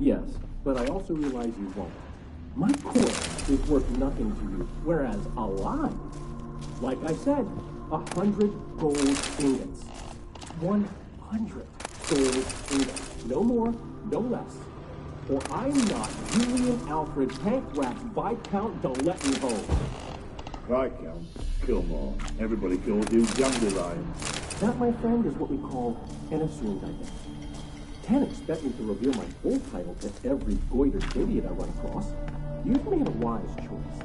Yes, but I also realize you won't. My corpse is worth nothing to you, whereas alive, like I said, 100 gold ingots. 100 gold ingots. No more, no less. Or I'm not Julian Alfred Pankratz Viscount de Lettenhove. Viscount? Kill more. Everybody calls you Dandelion. That, my friend, is what we call an assumed identity. Can't expect me to reveal my full title to every goitered idiot I run across. You've made a wise choice.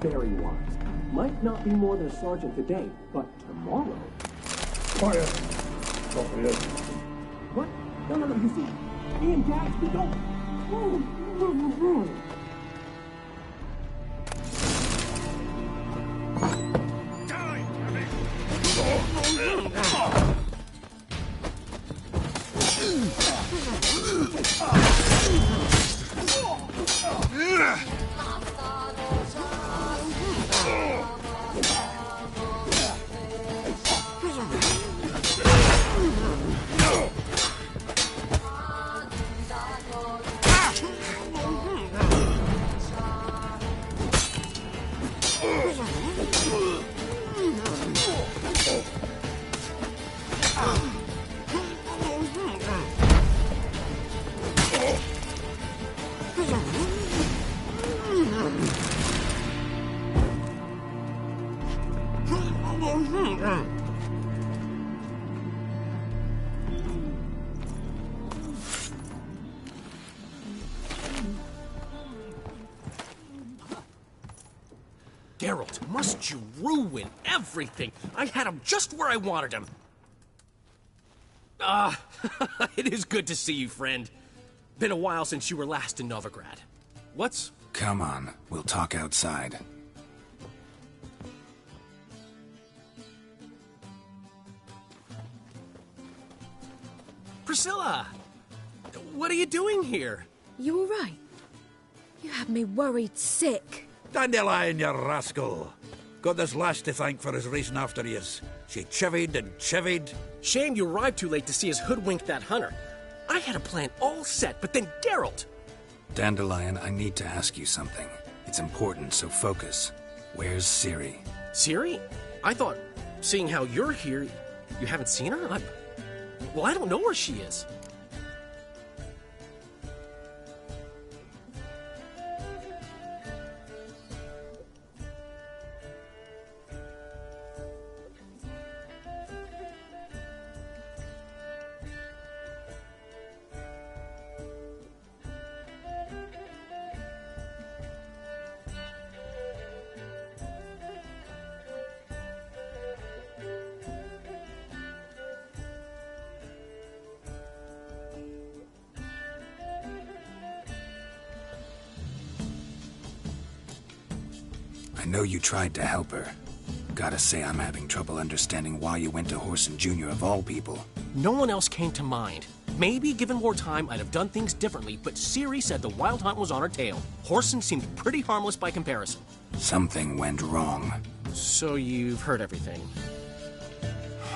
Very wise. Might not be more than a sergeant today, but tomorrow... Fire! Stop here. What? No, you see, me and Dax, we don't... Geralt, must you ruin everything? I had him just where I wanted him. It is good to see you, friend. Been a while since you were last in Novigrad. What's... Come on, we'll talk outside. Priscilla! What are you doing here? You all right? You have me worried sick. Dandelion, you rascal! Got this lass to thank for his racing after yous. She chivied and chivied. Shame you arrived too late to see us hoodwink that hunter. I had a plan all set, but then Geralt! Dandelion, I need to ask you something. It's important, so focus. Where's Ciri? Ciri? I thought, seeing how you're here, you haven't seen her? Well, I don't know where she is. I know you tried to help her. Gotta say I'm having trouble understanding why you went to Whoreson Jr. of all people. No one else came to mind. Maybe, given more time, I'd have done things differently, but Ciri said the Wild Hunt was on her tail. Whoreson seemed pretty harmless by comparison. Something went wrong. So you've heard everything.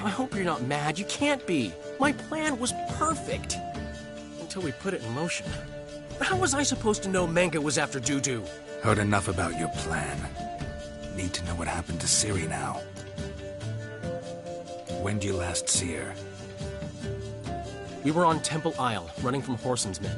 I hope you're not mad. You can't be. My plan was perfect. Until we put it in motion. How was I supposed to know Manga was after Dudu? Heard enough about your plan. Need to know what happened to Ciri now. When did you last see her? We were on Temple Isle, running from Whoreson's men.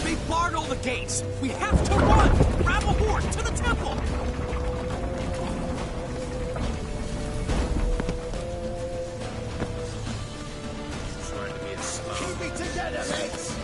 They barred all the gates. We have to run. Grab a horde to the temple. Trying to be a slow. Keep me together, mates.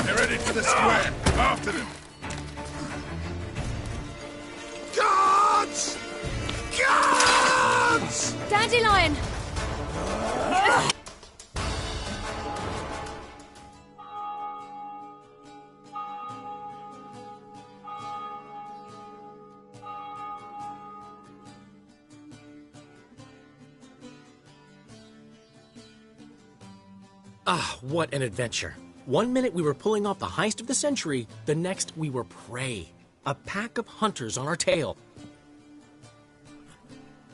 They're headed to the square. After them. Guards! Guards! Dandelion! Ah, what an adventure. 1 minute we were pulling off the heist of the century, the next we were prey. A pack of hunters on our tail.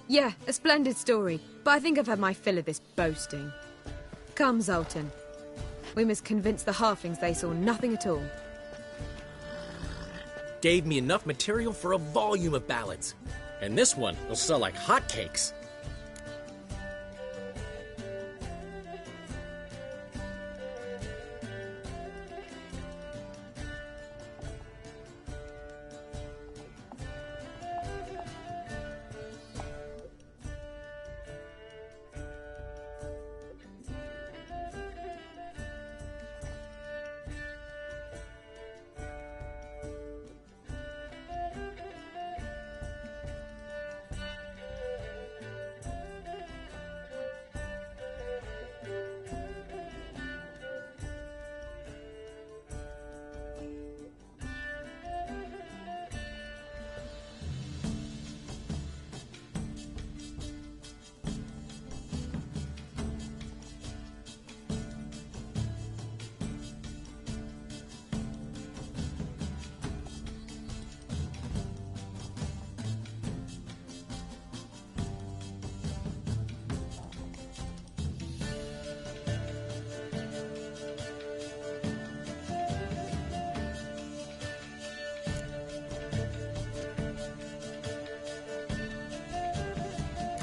Yeah, a splendid story, but I think I've had my fill of this boasting. Come, Zoltan. We must convince the halflings they saw nothing at all. Gave me enough material for a volume of ballads. And this one will sell like hotcakes.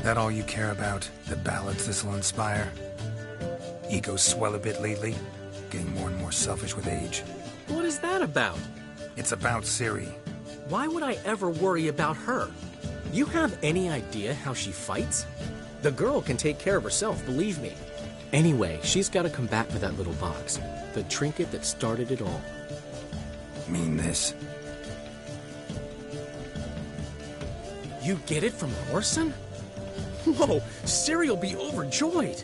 That all you care about? The ballads this'll inspire? Egos swell a bit lately, getting more and more selfish with age. What is that about? It's about Ciri. Why would I ever worry about her? You have any idea how she fights? The girl can take care of herself, believe me. Anyway, she's got to come back with that little box. The trinket that started it all. Mean this? You get it from Horson? Whoa, Ciri'll be overjoyed.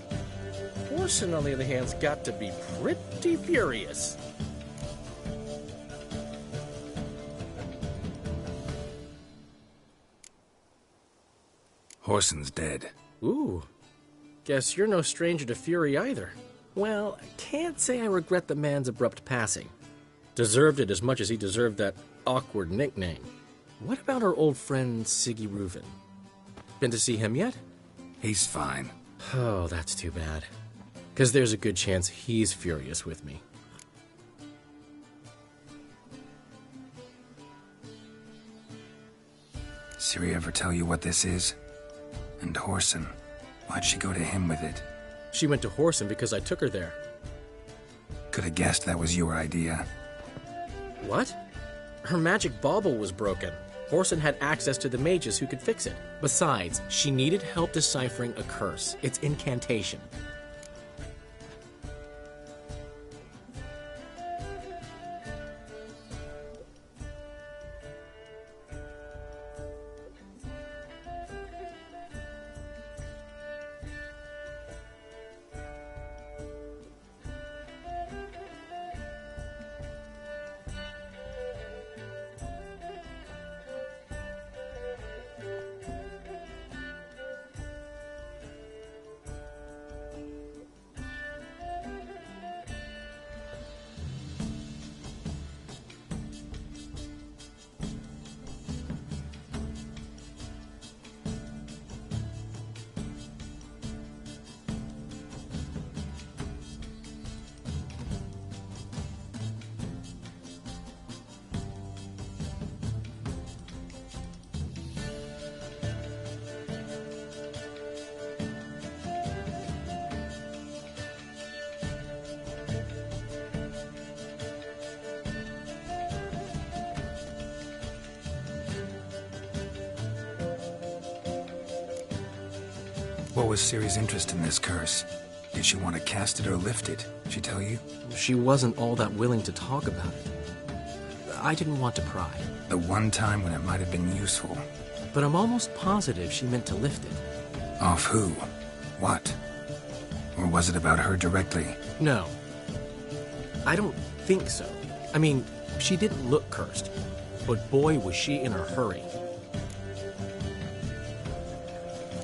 Horson, on the other hand, has got to be pretty furious. Horson's dead. Ooh, guess you're no stranger to fury either. Well, I can't say I regret the man's abrupt passing. Deserved it as much as he deserved that awkward nickname. What about our old friend Siggy Reuven? Been to see him yet? He's fine. Oh, that's too bad. Because there's a good chance he's furious with me. Ciri ever tell you what this is? And Horson, why'd she go to him with it? She went to Horson because I took her there. Could have guessed that was your idea. What? Her magic bauble was broken. Horson had access to the mages who could fix it. Besides, she needed help deciphering a curse. Its incantation. What was Ciri's interest in this curse? Did she want to cast it or lift it? She tell you? She wasn't all that willing to talk about it. I didn't want to pry. The one time when it might have been useful. But I'm almost positive she meant to lift it. Off who? What? Or was it about her directly? No. I don't think so. I mean, she didn't look cursed. But boy, was she in a hurry.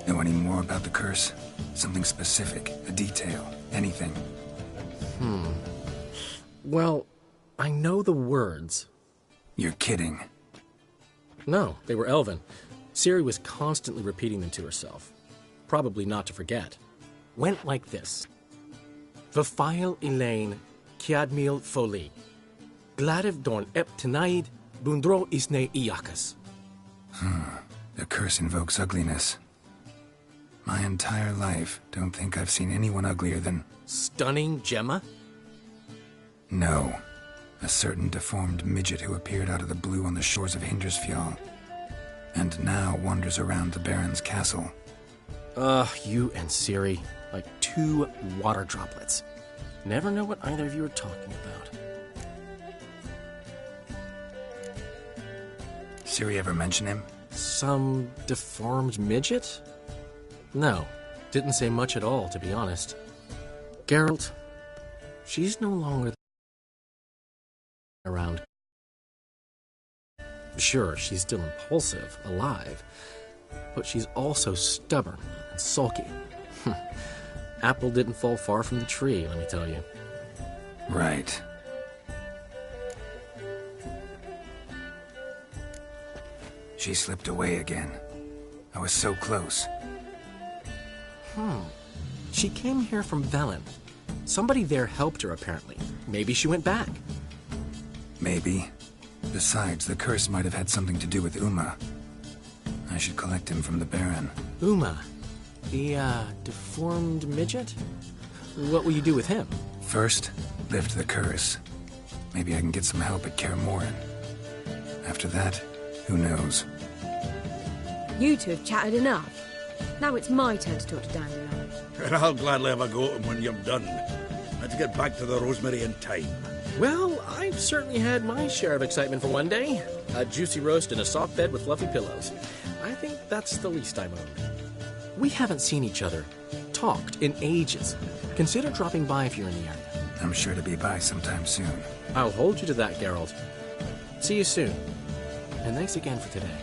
Know any more about the curse? Something specific, a detail, anything? Well, I know the words. You're kidding. No, they were Elven. Ciri was constantly repeating them to herself. Probably not to forget. Went like this. Vafile Elaine, Kiadmil Foli. Gladiv Dorn Ep Tenaid, Bundro Isne Iakas. The curse invokes ugliness. My entire life, don't think I've seen anyone uglier than... Stunning Gemma? No. A certain deformed midget who appeared out of the blue on the shores of Hindersfjall. And now wanders around the Baron's castle. You and Ciri, like two water droplets. Never know what either of you are talking about. Ciri ever mention him? Some deformed midget? No, didn't say much at all, to be honest. Geralt, she's no longer around. Sure, she's still impulsive, alive, but she's also stubborn and sulky. Apple didn't fall far from the tree, let me tell you. Right. She slipped away again. I was so close. She came here from Velen. Somebody there helped her, apparently. Maybe she went back. Maybe. Besides, the curse might have had something to do with Uma. I should collect him from the Baron. Uma, the, deformed midget? What will you do with him? First, lift the curse. Maybe I can get some help at Kaer Morhen. After that, who knows? You two have chatted enough. Now it's my turn to talk to Dandelion. And I'll gladly have a go at him when you're done. Let's get back to the rosemary in time. Well, I've certainly had my share of excitement for one day. A juicy roast in a soft bed with fluffy pillows. I think that's the least I'm owed. We haven't seen each other, talked in ages. Consider dropping by if you're in the area. I'm sure to be by sometime soon. I'll hold you to that, Geralt. See you soon. And thanks again for today.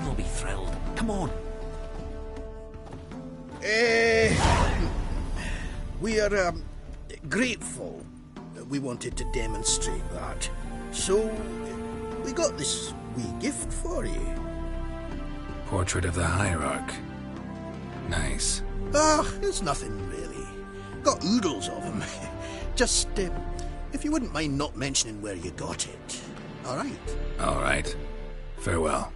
Will be thrilled. Come on. We are grateful. We wanted to demonstrate that. So, we got this wee gift for you. Portrait of the Hierarch. Nice. It's nothing really. Got oodles of them. Just, if you wouldn't mind not mentioning where you got it. All right? All right. Farewell.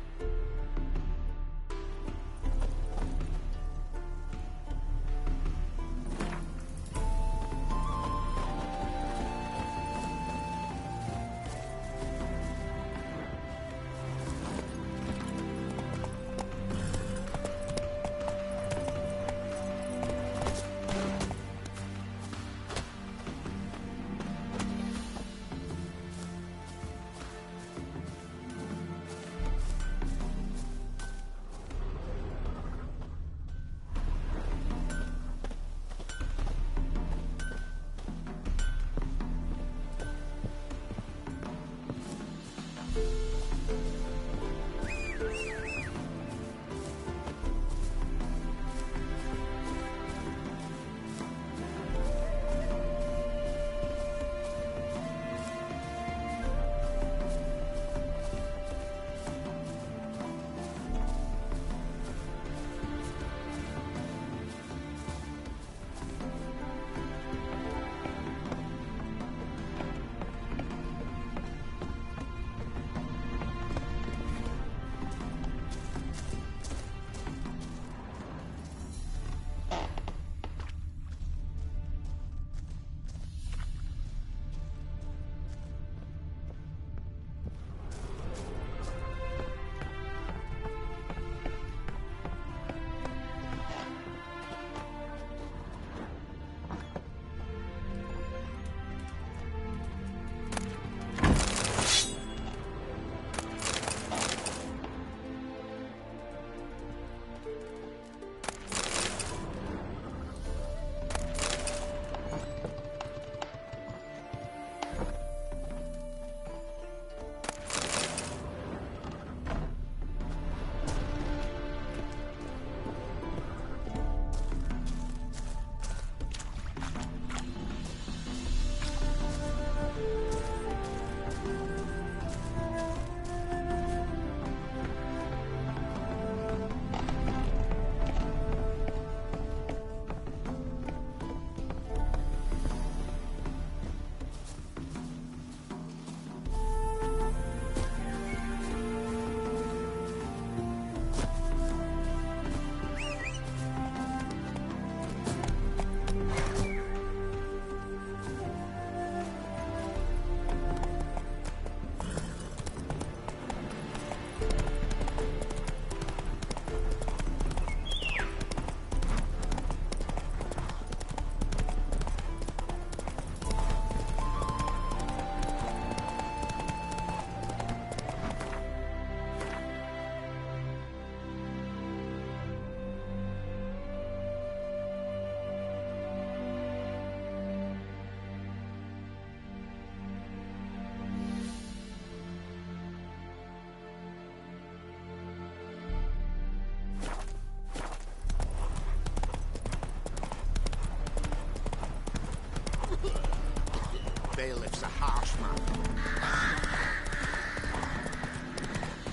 bailiff's a harsh man.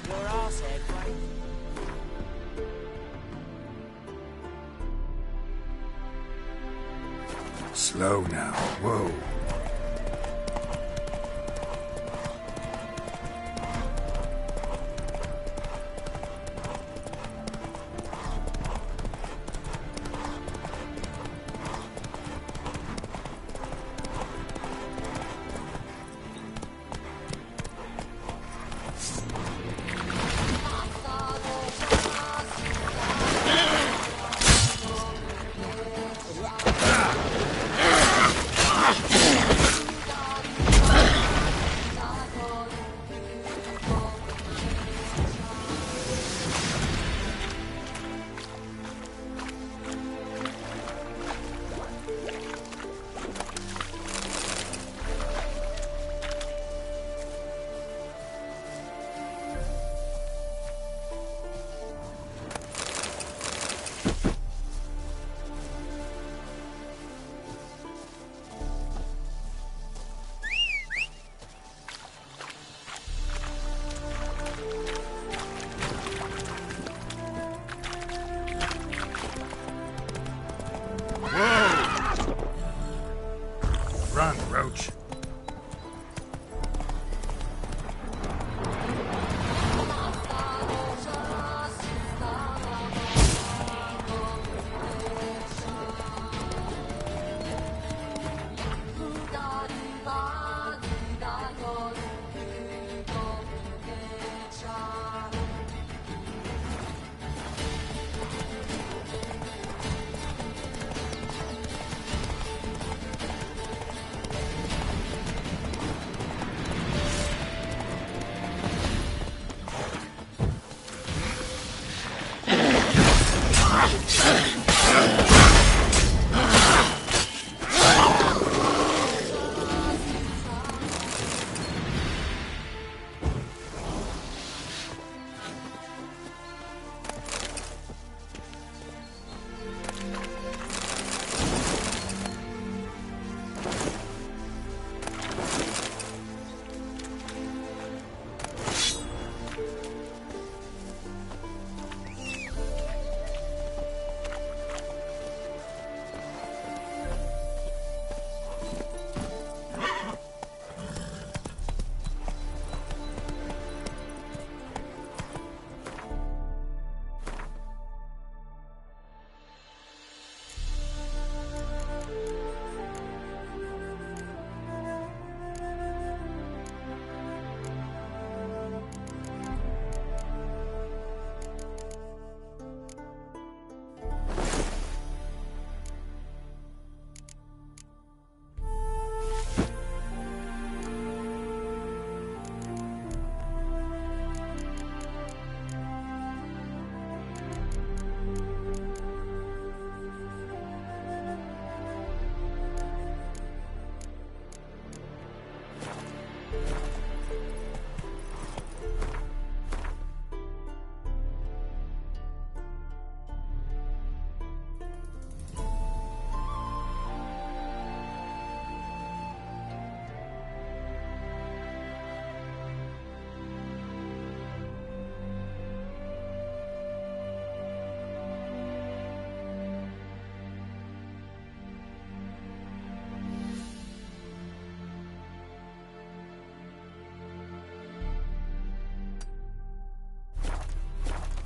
Your arse head, right? Slow now. Whoa. Run, Roach.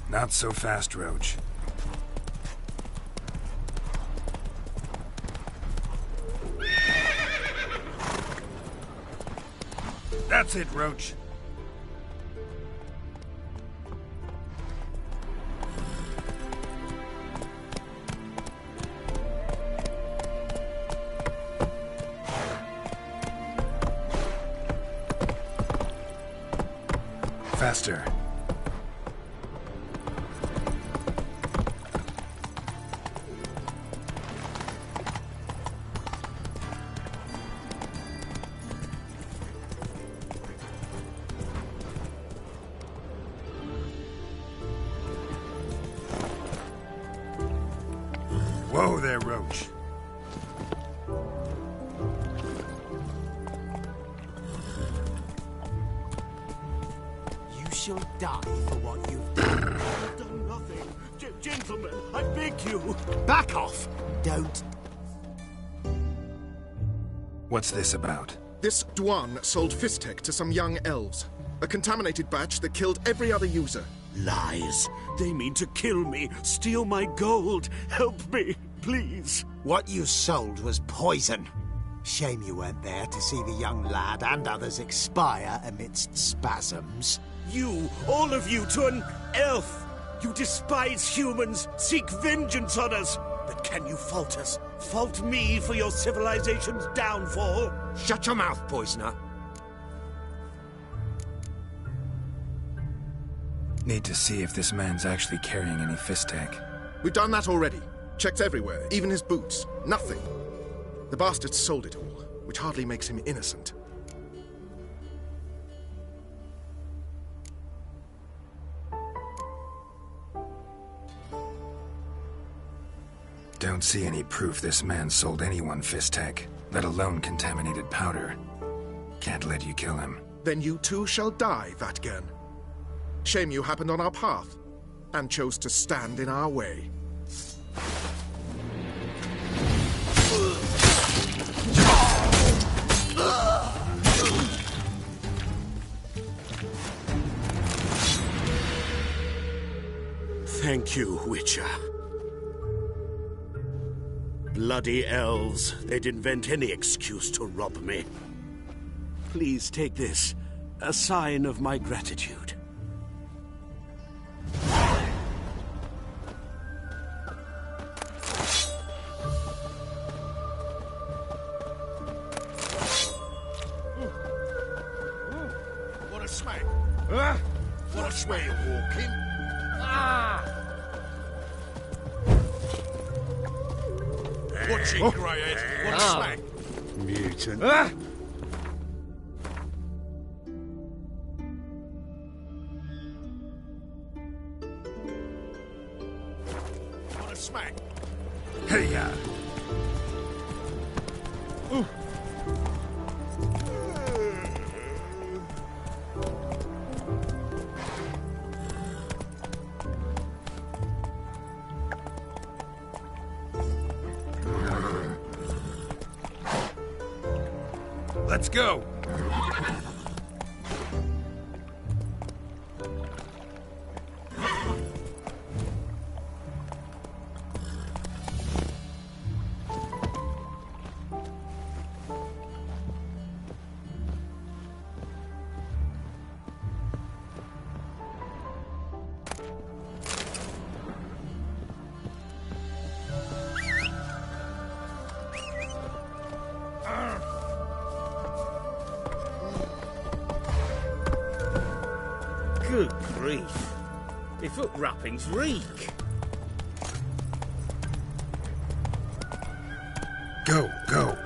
Not so fast, Roach. That's it, Roach. Faster. Whoa there, Roach. shall die for what you've done. I've done nothing. Gentlemen, I beg you. Back off! Don't. What's this about? This Dwan sold Fistek to some young elves. A contaminated batch that killed every other user. Lies. They mean to kill me, steal my gold. Help me, please. What you sold was poison. Shame you weren't there to see the young lad and others expire amidst spasms. You, all of you, to an elf. You despise humans, seek vengeance on us. But can you fault us? Fault me for your civilization's downfall? Shut your mouth, poisoner. Need to see if this man's actually carrying any Fistek. We've done that already. Checked everywhere, even his boots. Nothing. The bastard sold it all, which hardly makes him innocent. Don't see any proof this man sold anyone Fistek, let alone contaminated powder. Can't let you kill him. Then you too shall die, Vatgern. Shame you happened on our path, and chose to stand in our way. Thank you, Witcher. Bloody elves. They'd invent any excuse to rob me. Please take this, a sign of my gratitude. What a smack! What a sway walking! Watching, Greyhead. What a smack! Mutant. What a smack! Hey, ya! Let's go. Good grief. My foot wrappings reek. Go, go!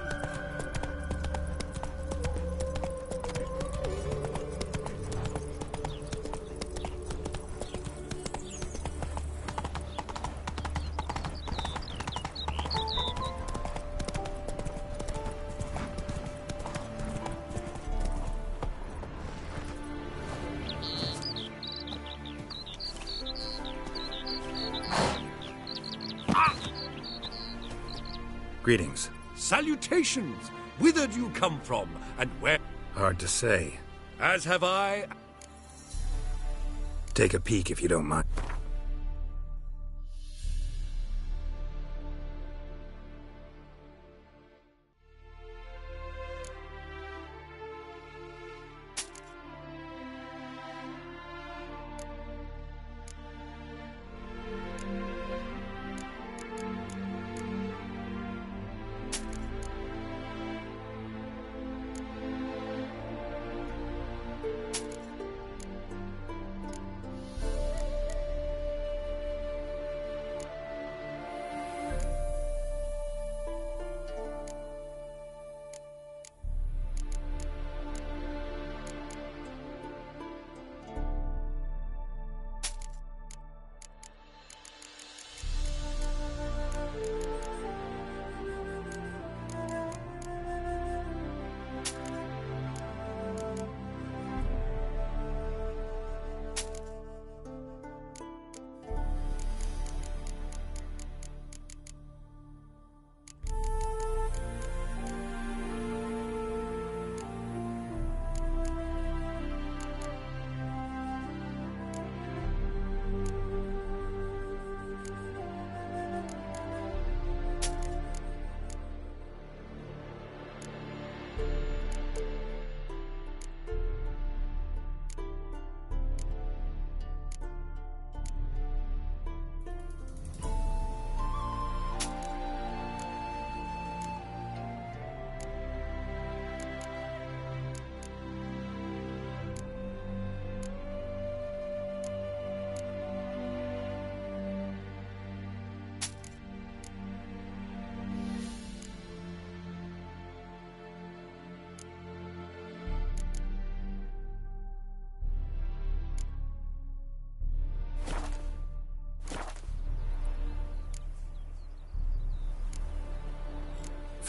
Greetings. Salutations! Whither do you come from, and where? Hard to say. As have I. Take a peek if you don't mind.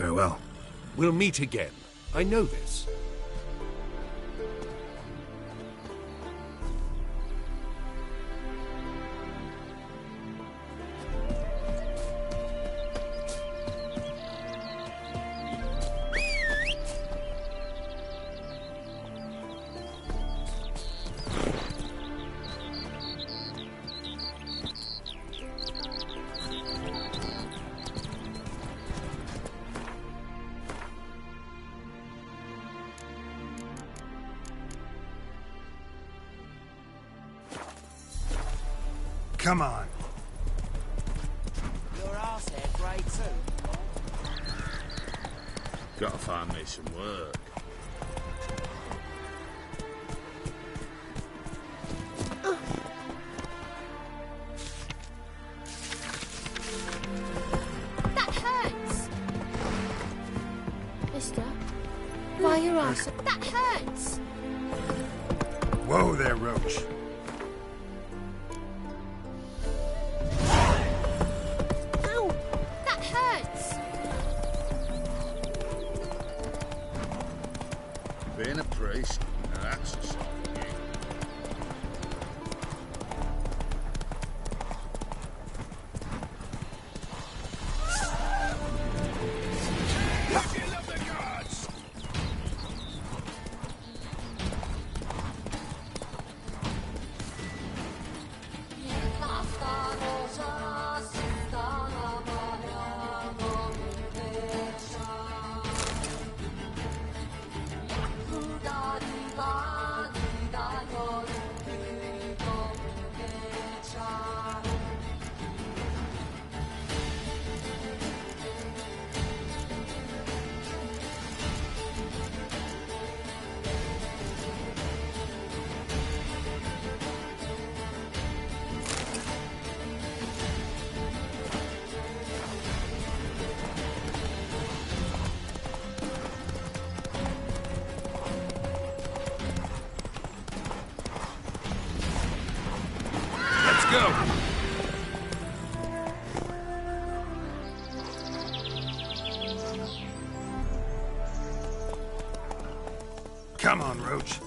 Farewell. We'll meet again. I know this. Come on. Your arse hair grey too. Gotta find me some work. That hurts. Mister, why your arse? That hurts. Whoa there, Roach. Being a priest, now that's a sign. Come on, Roach.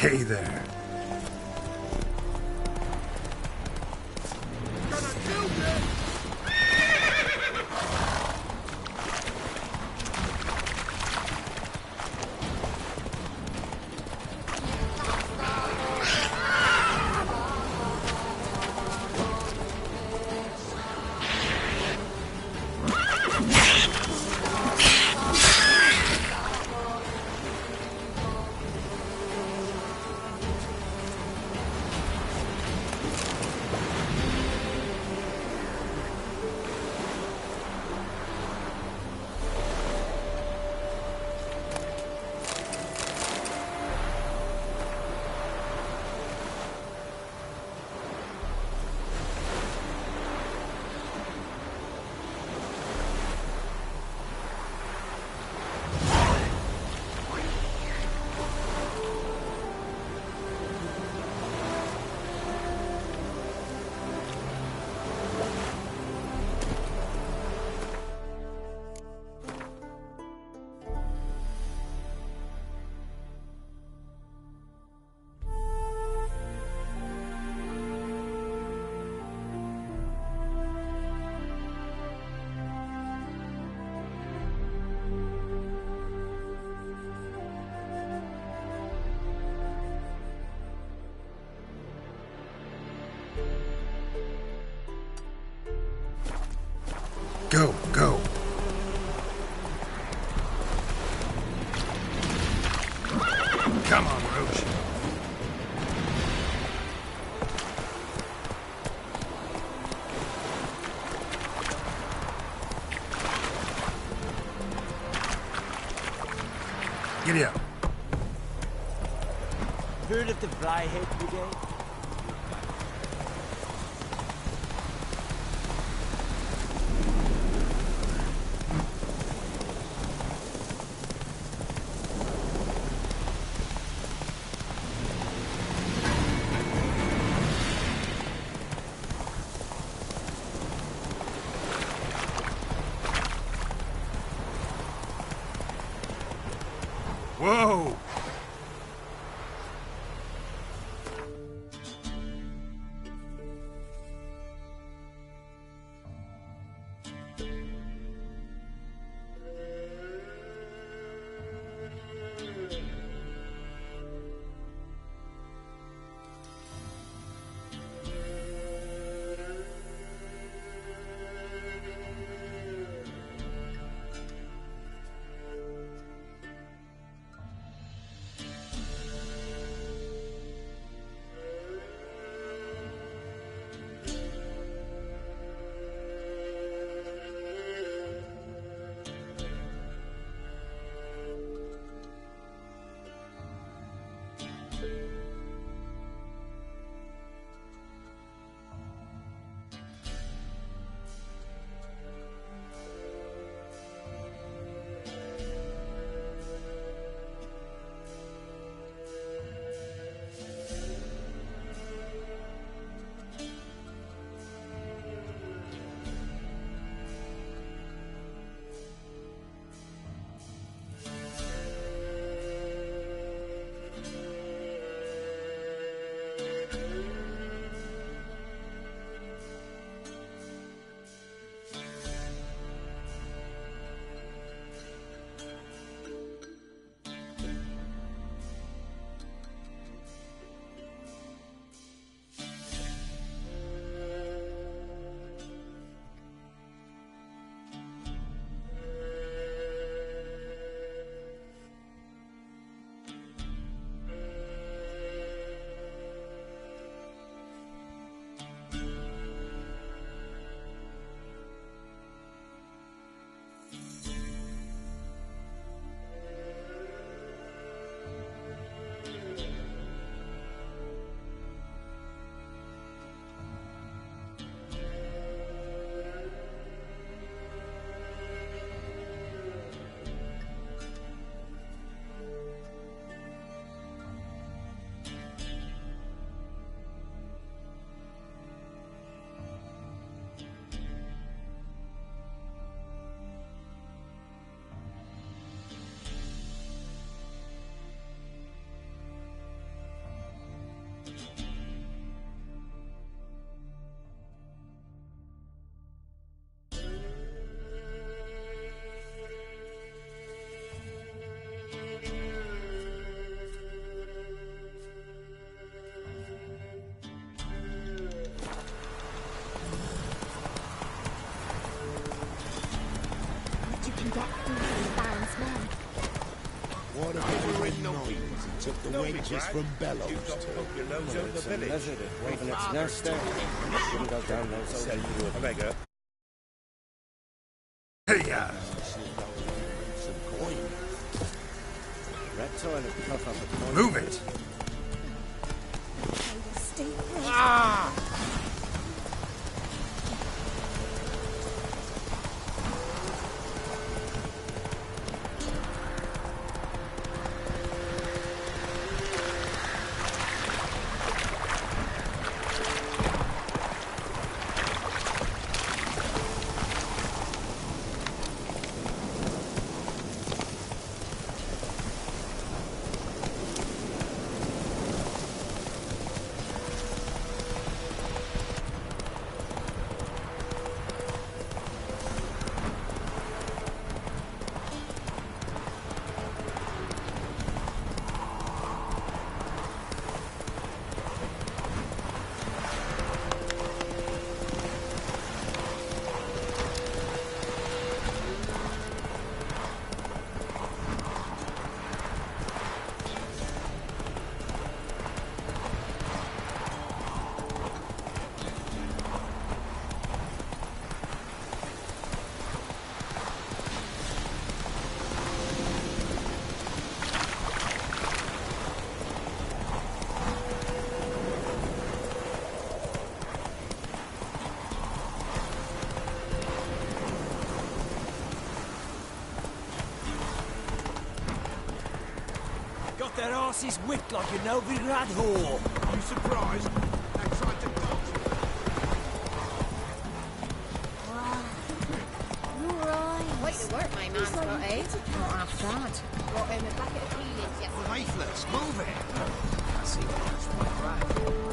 Hey there. Go, go. Come on, Roach. Giddy up. Heard of the Flyhead Brigade? Whoa! The wenches from Bellows. Your nose over the village. Lizard, waving its nest there. Shouldn't go down there so I beg her. Hey-ya! some coin. Red toilet puff up a coin. Move it! Ah! Their asses whipped like a Novigrad whore. You surprised? I tried to dodge. You're right. Wait to work, my man's got eh? Not half that. Brought him a bucket of peelings yesterday. Faithless, move it! I see what's right.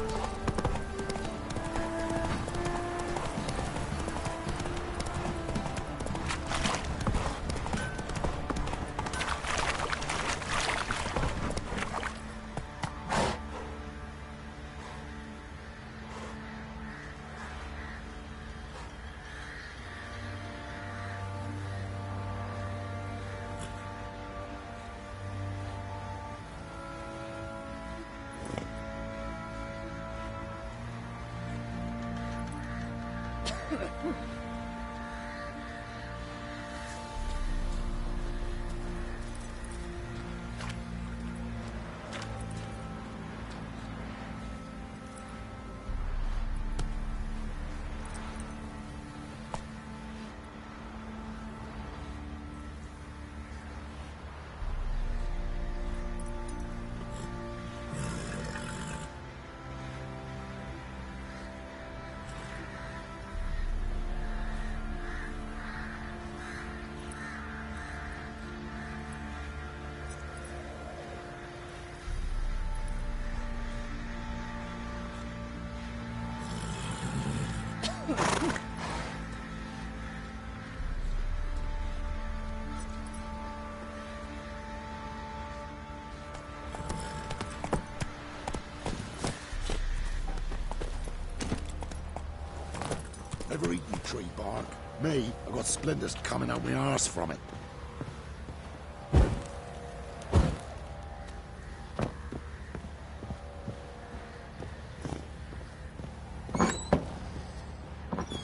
Never eaten tree bark. Me, I got splinters coming out my arse from it.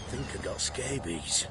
Think I got scabies.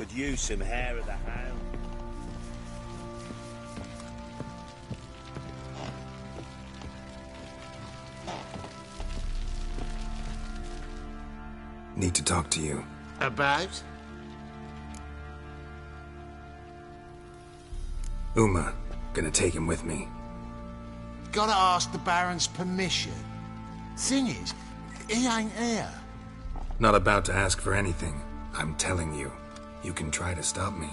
Could use some hair of the hound. Need to talk to you. About? Uma. Gonna take him with me. Gotta ask the Baron's permission. Thing is, he ain't here. Not about to ask for anything. I'm telling you. You can try to stop me.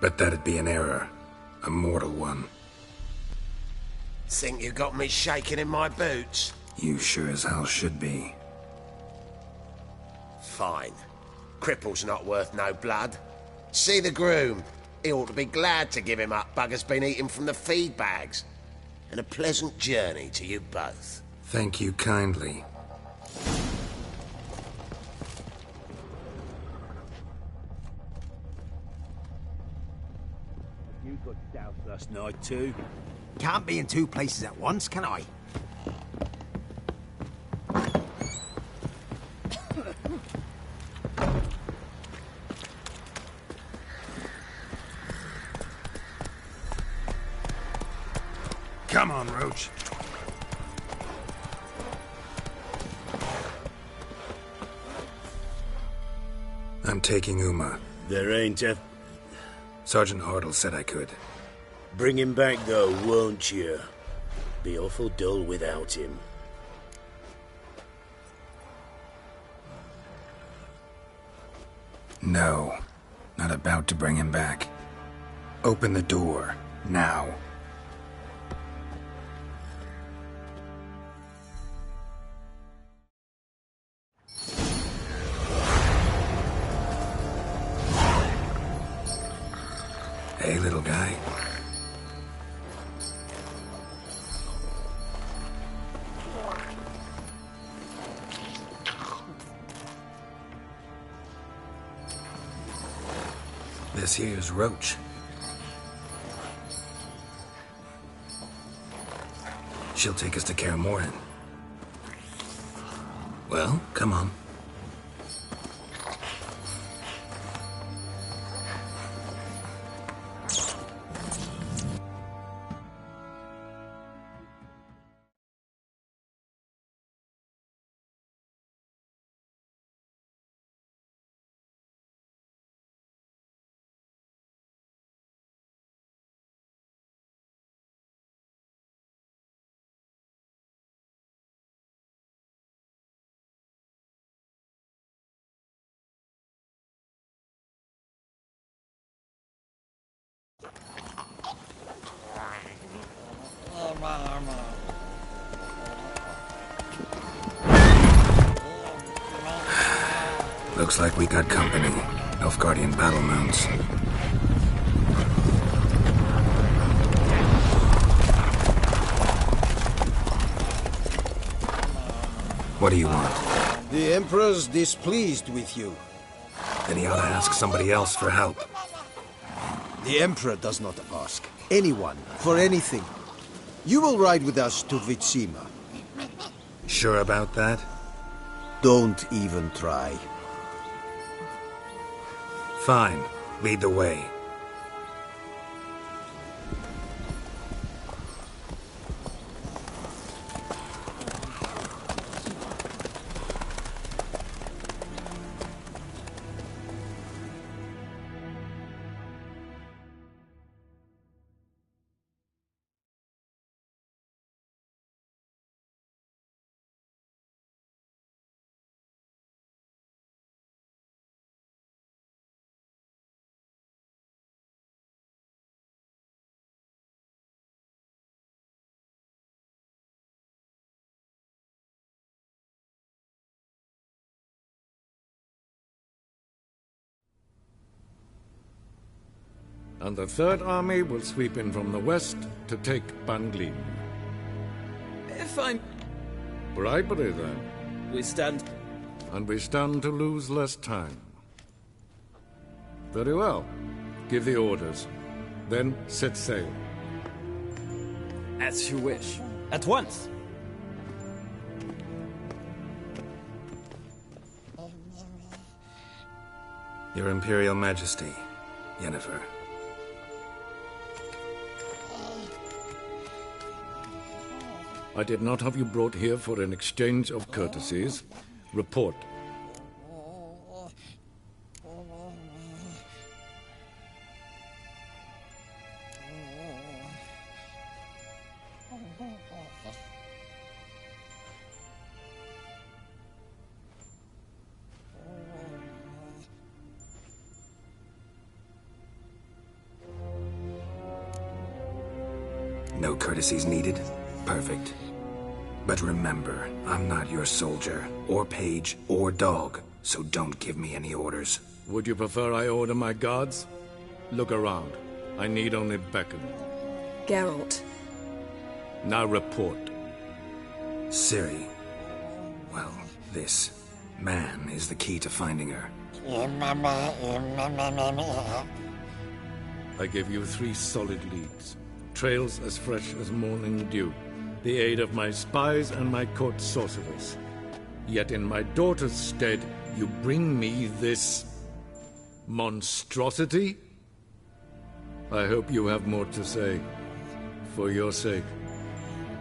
But that'd be an error. A mortal one. Think you got me shaking in my boots? You sure as hell should be. Fine. Cripple's not worth no blood. See the groom. He ought to be glad to give him up. Bugger's been eating from the feed bags. And a pleasant journey to you both. Thank you kindly. You got doused last night too? Can't be in two places at once, can I? Come on, Roach. I'm taking Uma. There ain't a... Sergeant Hartle said I could. Bring him back though, won't you? Be awful dull without him. No. Not about to bring him back. Open the door. Now. Hey, little guy. This here's Roach. She'll take us to Kaer Morhen. Well, come on. Looks like we got company. Nilfgaardian battle mounts. What do you want? The Emperor's displeased with you. Then he ought to ask somebody else for help. The Emperor does not ask anyone for anything. You will ride with us to Vitsima. Sure about that? Don't even try. Fine. Lead the way. And the Third Army will sweep in from the west to take Banglin. If I'm... Bribery, then. We stand... And we stand to lose less time. Very well. Give the orders. Then set sail. As you wish. At once. Your Imperial Majesty, Yennefer. I did not have you brought here for an exchange of courtesies. Report. No courtesies needed? Perfect. But remember, I'm not your soldier, or page, or dog, so don't give me any orders. Would you prefer I order my guards? Look around. I need only beckon. Geralt. Now report. Ciri. Well, this man is the key to finding her. I give you 3 solid leads. Trails as fresh as morning dew. The aid of my spies and my court sorcerers. Yet in my daughter's stead, you bring me this monstrosity? I hope you have more to say. For your sake.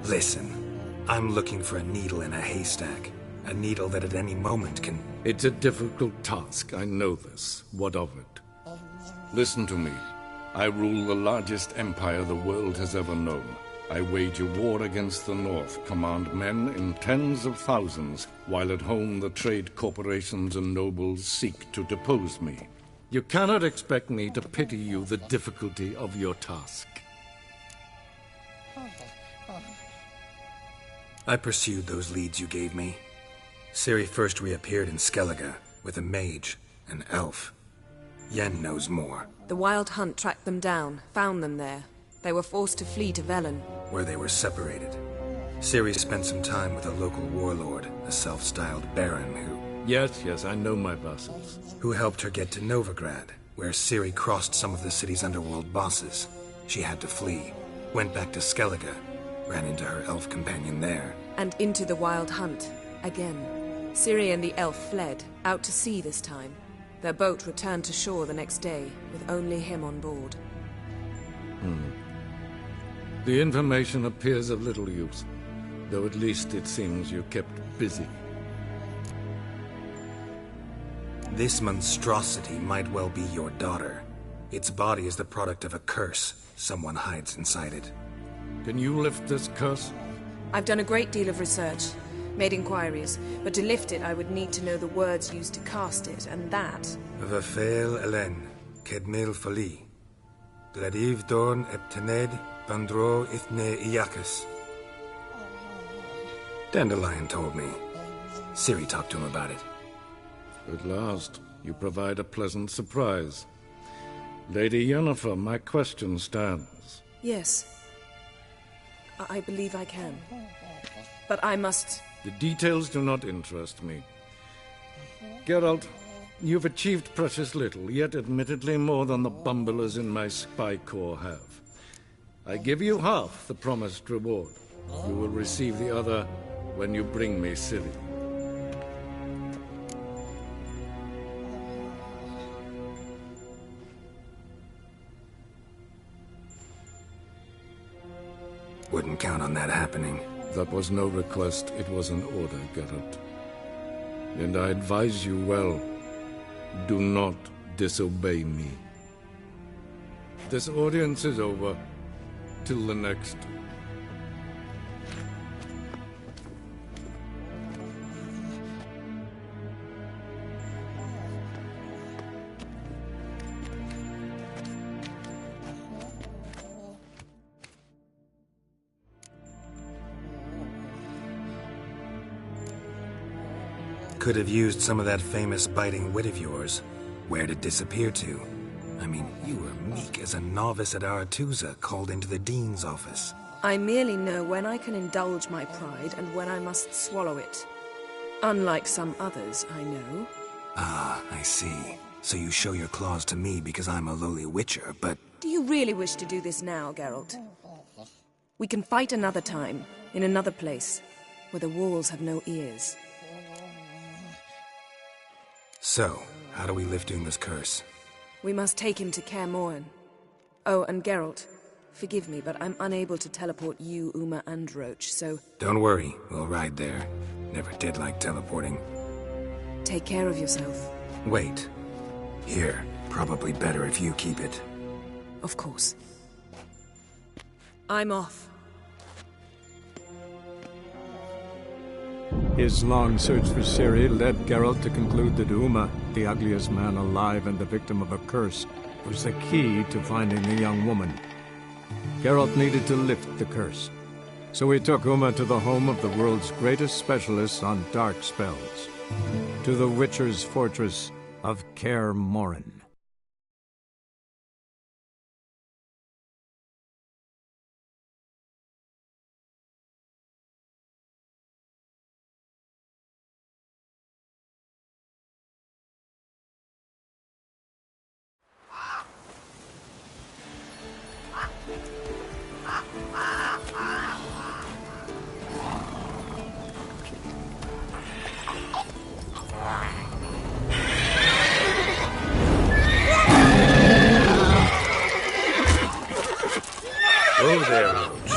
Listen, I'm looking for a needle in a haystack. A needle that at any moment can... It's a difficult task, I know this. What of it? Listen to me. I rule the largest empire the world has ever known. I wage a war against the North, command men in tens of thousands, while at home the trade corporations and nobles seek to depose me. You cannot expect me to pity you the difficulty of your task. I pursued those leads you gave me. Ciri first reappeared in Skellige, with a mage, an elf. Yen knows more. The Wild Hunt tracked them down, found them there. They were forced to flee to Velen, where they were separated. Ciri spent some time with a local warlord, a self-styled baron who... Yes, I know my vassals. Who helped her get to Novigrad, where Ciri crossed some of the city's underworld bosses. She had to flee, went back to Skellige, ran into her elf companion there. And into the Wild Hunt, again. Ciri and the elf fled, out to sea this time. Their boat returned to shore the next day, with only him on board. The information appears of little use, though at least it seems you kept busy. This monstrosity might well be your daughter. Its body is the product of a curse someone hides inside it. Can you lift this curse? I've done a great deal of research, made inquiries, but to lift it I would need to know the words used to cast it, and that... Vafel Elen, Kedmil Fali, Gladiv Dorn Eptened, Vandro Ithne Iacus. Dandelion told me. Ciri talked to him about it. At last, you provide a pleasant surprise. Lady Yennefer, my question stands. Yes. I believe I can. But I must... The details do not interest me. Geralt, you've achieved precious little, yet admittedly more than the bumblers in my spy corps have. I give you half the promised reward. You will receive the other when you bring me Ciri. Wouldn't count on that happening. That was no request, it was an order, Geralt. And I advise you well, do not disobey me. This audience is over. Till the next. Could have used some of that famous biting wit of yours. Where'd it disappear to? I mean, you were meek as a novice at Aretusa called into the Dean's office. I merely know when I can indulge my pride and when I must swallow it. Unlike some others, I know. Ah, I see. So you show your claws to me because I'm a lowly witcher, but... Do you really wish to do this now, Geralt? We can fight another time, in another place, where the walls have no ears. So, How do we lift Uma's curse? We must take him to Kaer Morhen. Oh, and Geralt, forgive me, but I'm unable to teleport you, Uma, and Roach, so... Don't worry, we'll ride there. Never did like teleporting. Take care of yourself. Wait. Here, probably better if you keep it. Of course. I'm off. His long search for Ciri led Geralt to conclude that Uma, the ugliest man alive and the victim of a curse, was the key to finding the young woman. Geralt needed to lift the curse, so he took Uma to the home of the world's greatest specialist on dark spells, to the Witcher's fortress of Kaer Morhen. Oh, there, Roach.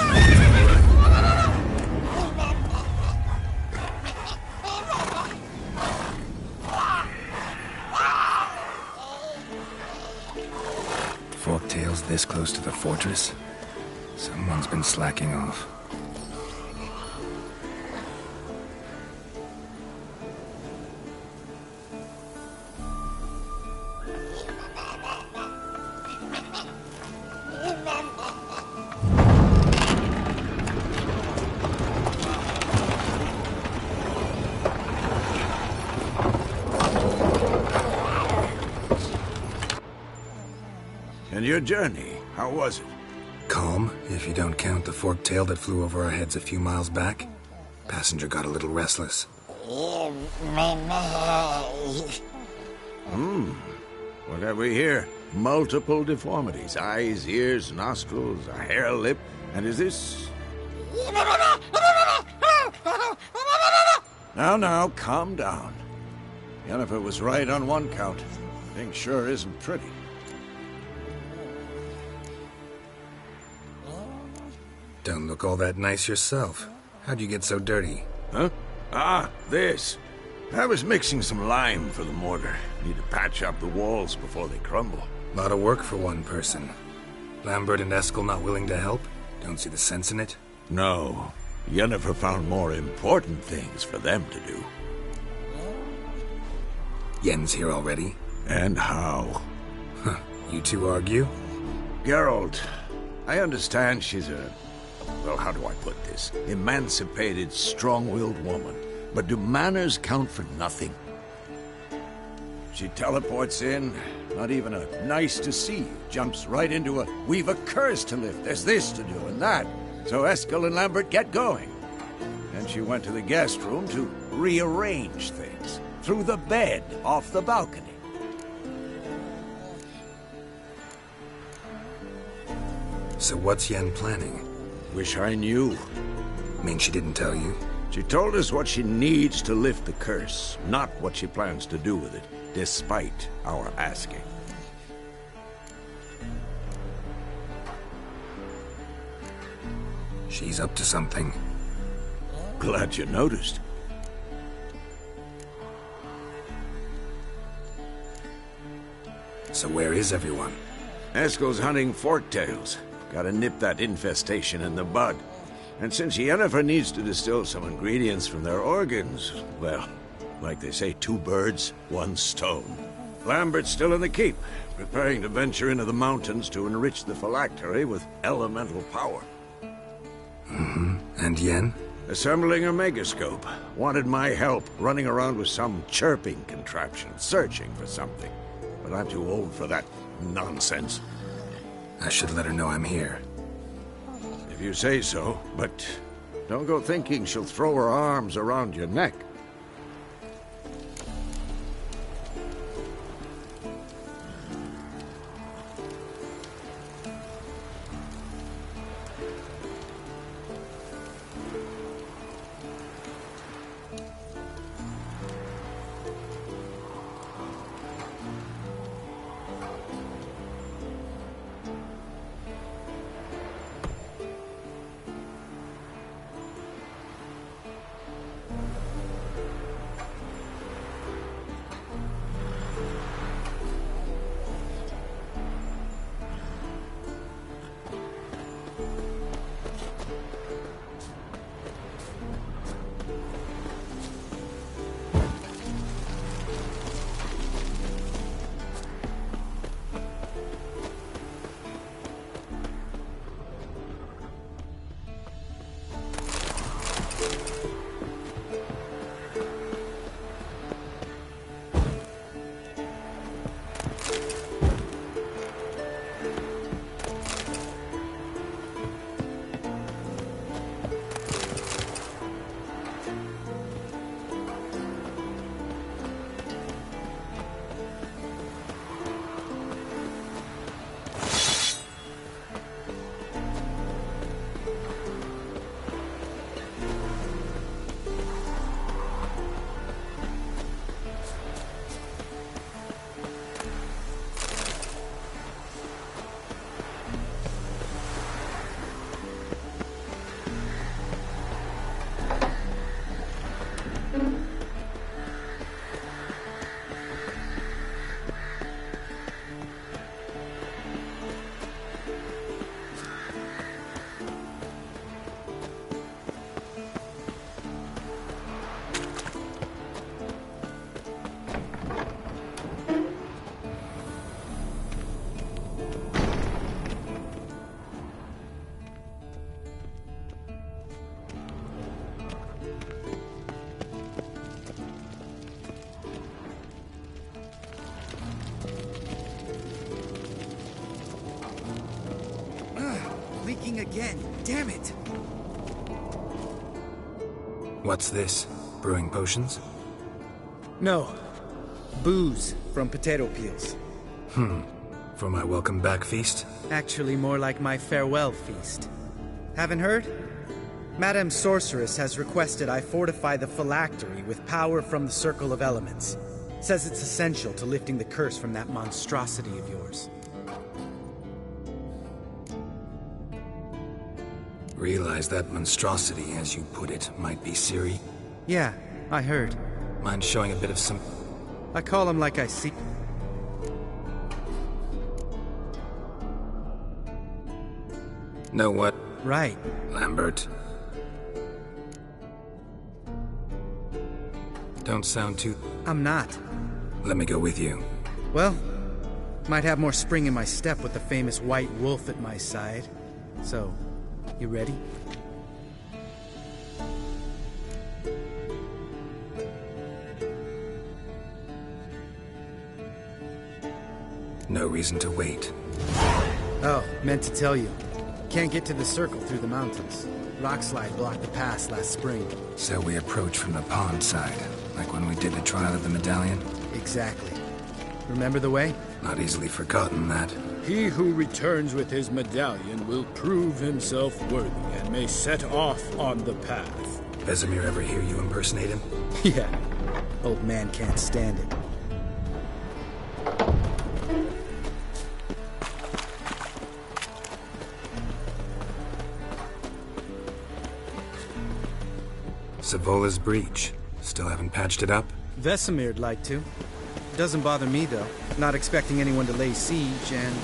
Forktail's this close to the fortress? Someone's been slacking off. And your journey, how was it? Calm, if you don't count the forktail that flew over our heads a few miles back. Passenger got a little restless. What have we here? Multiple deformities. Eyes, ears, nostrils, a hair lip. And is this... Now, calm down. Yennefer was right on one count. Thing sure isn't pretty. Don't look all that nice yourself. How'd you get so dirty? Huh? Ah, this. I was mixing some lime for the mortar. Need to patch up the walls before they crumble. Lot of work for one person. Lambert and Eskel not willing to help? Don't see the sense in it? No. Yennefer found more important things for them to do. Yen's here already? And how? Huh. You two argue? Geralt, I understand she's a... well, how do I put this? Emancipated, strong-willed woman. But do manners count for nothing? She teleports in, not even a nice to see you, jumps right into a, we've a curse to lift, there's this to do and that. So Eskel and Lambert get going. And she went to the guest room to rearrange things. Through the bed, off the balcony. So what's Yen planning? Wish I knew. Mean she didn't tell you? She told us what she needs to lift the curse, not what she plans to do with it, despite our asking. She's up to something. Glad you noticed. So where is everyone? Eskel's hunting forktails. Gotta nip that infestation in the bud. And since Yennefer needs to distill some ingredients from their organs, well, like they say, 2 birds, 1 stone. Lambert's still in the keep, preparing to venture into the mountains to enrich the phylactery with elemental power. And Yen? Assembling a megascope. Wanted my help running around with some chirping contraption, searching for something. But I'm too old for that nonsense. I should let her know I'm here. If you say so, but don't go thinking she'll throw her arms around your neck. Leaking again. Damn it! What's this? Brewing potions? No. Booze from potato peels. For my welcome back feast? Actually, more like my farewell feast. Haven't heard? Madame Sorceress has requested I fortify the phylactery with power from the Circle of Elements. Says it's essential to lifting the curse from that monstrosity of yours. Realize that monstrosity, as you put it, might be Ciri? Yeah, I heard. Mind showing a bit of some... I call him like I see... Know what? Right. Lambert. Don't sound too... I'm not. Let me go with you. Well, might have more spring in my step with the famous white wolf at my side. So, you ready? No reason to wait. Oh, meant to tell you. Can't get to the circle through the mountains. Rockslide blocked the pass last spring. So we approach from the pond side, like when we did the trial of the medallion? Exactly. Remember the way? Not easily forgotten, that. He who returns with his medallion will prove himself worthy and may set off on the path. Vesemir ever hear you impersonate him? Yeah. Old man can't stand it. Savola's breach. Still haven't patched it up? Vesemir'd like to. Doesn't bother me, though. Not expecting anyone to lay siege, and...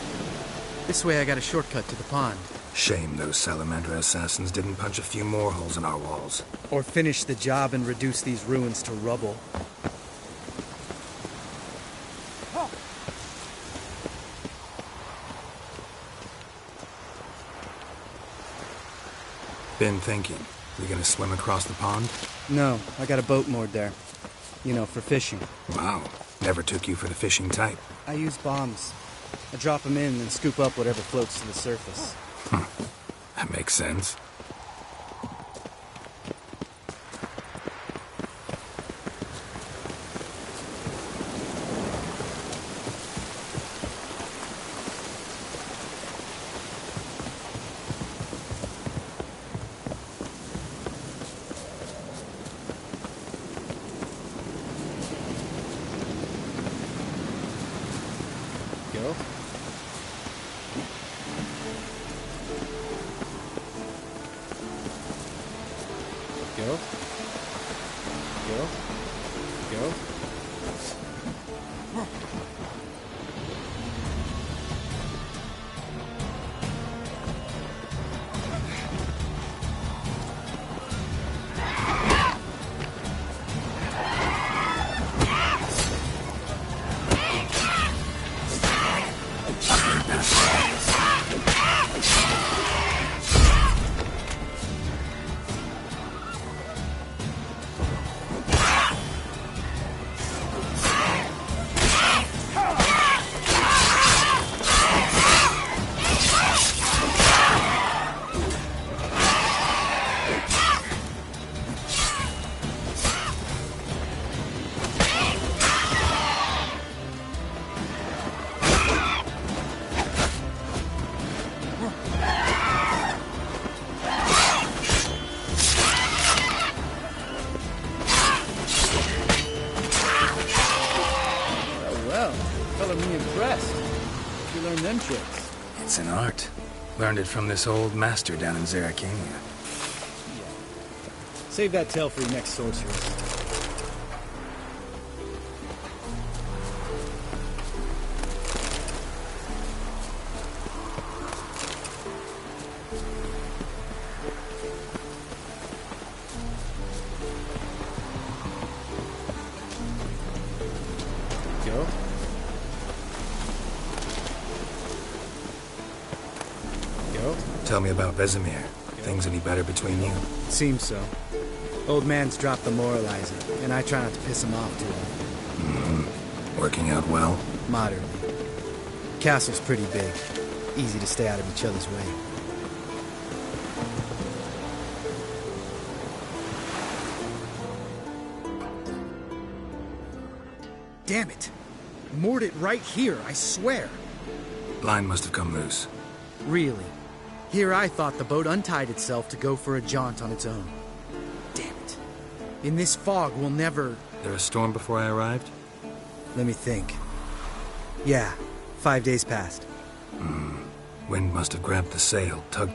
this way I got a shortcut to the pond. Shame those Salamander assassins didn't punch a few more holes in our walls. Or finish the job and reduce these ruins to rubble. Been thinking. We gonna swim across the pond? No, I got a boat moored there. You know, for fishing. Wow. Never took you for the fishing type. I use bombs. I drop them in and scoop up whatever floats to the surface. That makes sense. Color me impressed. You learned them tricks. It's an art. Learned it from this old master down in Zeracania. Save that tale for your next sorceress. Tell me about Vesemir. Things any better between you? Seems so. Old man's dropped the moralizing, and I try not to piss him off too long. Working out well? Moderately. Castle's pretty big. Easy to stay out of each other's way. Damn it! Moored it right here, I swear! Line must have come loose. Really? Here I thought the boat untied itself to go for a jaunt on its own. Damn it. In this fog, we'll never... There a storm before I arrived? Let me think. Yeah, 5 days passed. Wind must have grabbed the sail, tugged...